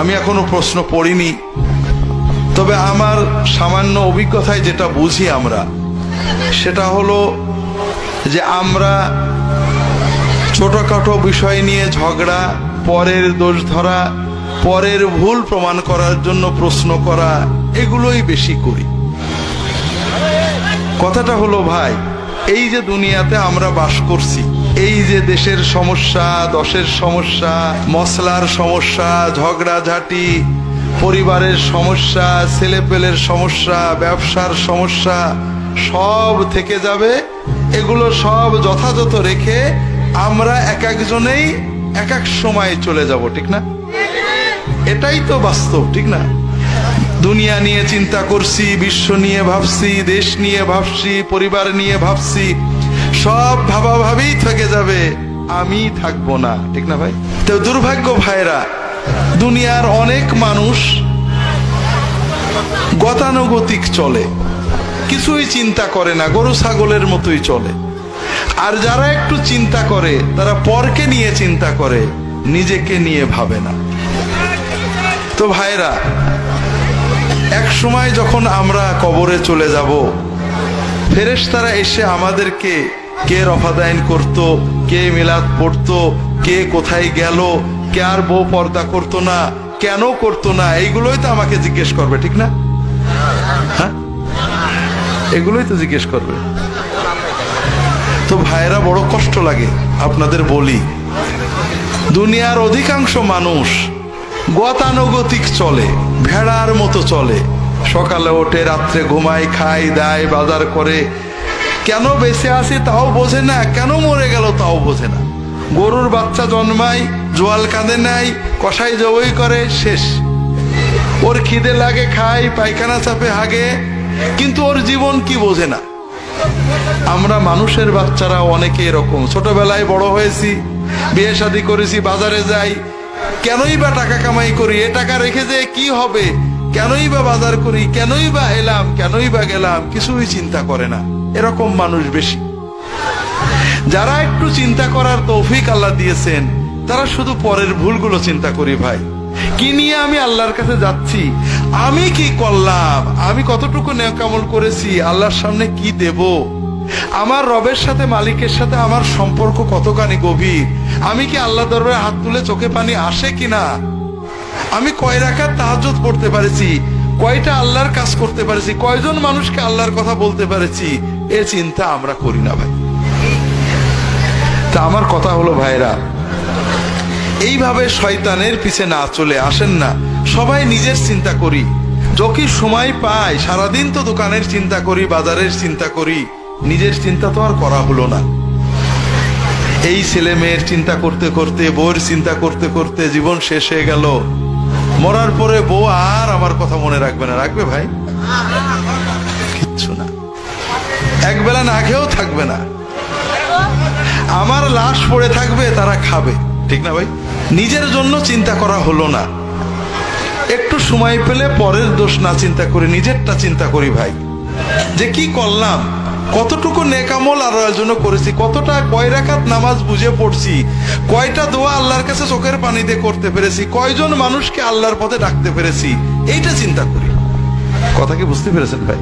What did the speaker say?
আমি এখনো প্রশ্ন পড়িনি, তবে আমার সামান্য অভিজ্ঞতায় যেটা বুঝি আমরা, সেটা হলো যে আমরা ছোটখাটো বিষয় নিয়ে ঝগড়া, পরের দোষ ধরা, পরের ভুল প্রমাণ করার জন্য প্রশ্ন করা, এগুলোই বেশি করি। কথাটা হলো ভাই, এই যে দুনিয়াতে আমরা বাস করছি, এই যে দেশের সমস্যা, দশের সমস্যা, মশলার সমস্যা, ঝগড়াঝাটি, পরিবারের সমস্যা, ছেলেপেলের সমস্যা, ব্যবসার সমস্যা, সব থেকে যাবে। এগুলো সব যথাযথ রেখে আমরা এক একজনেই এক এক সময় চলে যাব, ঠিক না? এটাই তো বাস্তব, ঠিক না? দুনিয়া নিয়ে চিন্তা করছি, বিশ্ব নিয়ে ভাবছি, দেশ নিয়ে ভাবছি, পরিবার নিয়ে ভাবছি, সব ভাবাভাবেই থেকে যাবে, আমি থাকবো না, ঠিক না ভাই? তো দুর্ভাগ্য ভাইরা, দুনিয়ার অনেক মানুষ গতানুগতিক চলে, কিছুই চিন্তা করে না, গরু ছাগলের মতোই চলে। আর যারা একটু চিন্তা করে, তারা পরকে নিয়ে চিন্তা করে, নিজেকে নিয়ে ভাবে না। তো ভাইরা, এক সময় যখন আমরা কবরে চলে যাব, ফেরেশতারা এসে আমাদেরকে কে রফাদাইন করত, কে মিলাদ পড়তো, কে কোথায় গেল, কে আর বউ পর্দা করতো না, কেন করতো না, এইগুলোই তো আমাকে জিজ্ঞেস করবে, ঠিক না? হ্যাঁ, এগুলোই তো জিজ্ঞেস করবে। তো ভাইরা, বড় কষ্ট লাগে আপনাদের বলি, দুনিয়ার অধিকাংশ মানুষ গতানুগতিক চলে, ভেড়ার মতো চলে। সকালে ওঠে, রাত্রে ঘুমায়, খায় দায়, বাজার করে, কেন বেঁচে আছে তাও বোঝে না, কেন মরে গেল তাও বোঝে না। গরুর বাচ্চা জন্মায়, জোয়াল কাঁদে নাই, কষাই জবই করে, শেষ। ওর খিদে লাগে, খায়, পায়খানা চাপে, হাগে, কিন্তু ওর জীবন কি বোঝে না। আমরা মানুষের বাচ্চারা অনেকে এরকম, ছোটবেলায় বড় হয়েছি, বিয়ে শাদী করেছি, বাজারে যাই, কেনই বা টাকা কামাই করি, এ টাকা রেখে যে কি হবে, কেনই বা বাজার করি, কেনই বা এলাম, কেনই বা গেলাম, কিছুই চিন্তা করে না। এরকম মানুষ বেশি। যারা একটু চিন্তা করার তৌফিক আল্লাহ দিয়েছেন, তারা শুধু পরের ভুলগুলো চিন্তা করি। ভাই, কি নিয়ে আমি আল্লাহর কাছে যাচ্ছি, আমি কি করলাম, আমি কতটুকু নেক আমল করেছি, আল্লাহর সামনে কি দেব, আমার রবের সাথে, মালিকের সাথে আমার সম্পর্ক কতখানি গভীর, আমি কি আল্লাহ দরবারে হাত তুলে চোখে পানি আসে কিনা, আমি কয় রাকাত তাহাজ্জুদ পড়তে পারেছি, কয়টা আল্লাহর কাজ করতে পারেছি, কয়জন মানুষকে আল্লাহর কথা বলতে পারেছি, এ চিন্তা আমরা করি না ভাই। তা আমার কথা হলো ভাইরা, এইভাবে শয়তানের পিছে না চলে আসেন না, সবাই নিজের চিন্তা করি। যখন সময় পাই, সারাদিন তো দোকানের চিন্তা করি, বাজারের চিন্তা করি, নিজের চিন্তা তো আর করা হলো না। এই ছেলে মেয়ের চিন্তা করতে করতে, বউয়ের চিন্তা করতে করতে জীবন শেষ হয়ে গেল। মরার পরে বউ আর আমার কথা মনে রাখবে না, রাখবে ভাই? কিচ্ছু না। একবেলা না খেয়েও থাকবে না, আমার লাশ পড়ে থাকবে, তারা খাবে, ঠিক না ভাই? নিজের জন্য চিন্তা করা হলো না। একটু সময় পেলে পরের দোষ না চিন্তা করি, নিজেরটা চিন্তা করি ভাই, যে কি করলাম, কতটুকু নেক আমল আল্লাহর জন্য করেছি, কতটা, কয় রাকাত নামাজ বুঝে পড়ছি, কয়টা দোয়া আল্লাহর কাছে চোখের পানি দিয়ে করতে পেরেছি, কয়জন মানুষকে আল্লাহর পথে ডাকতে পেরেছি, এইটা চিন্তা করি। কথা কি বুঝতে পেরেছেন ভাই?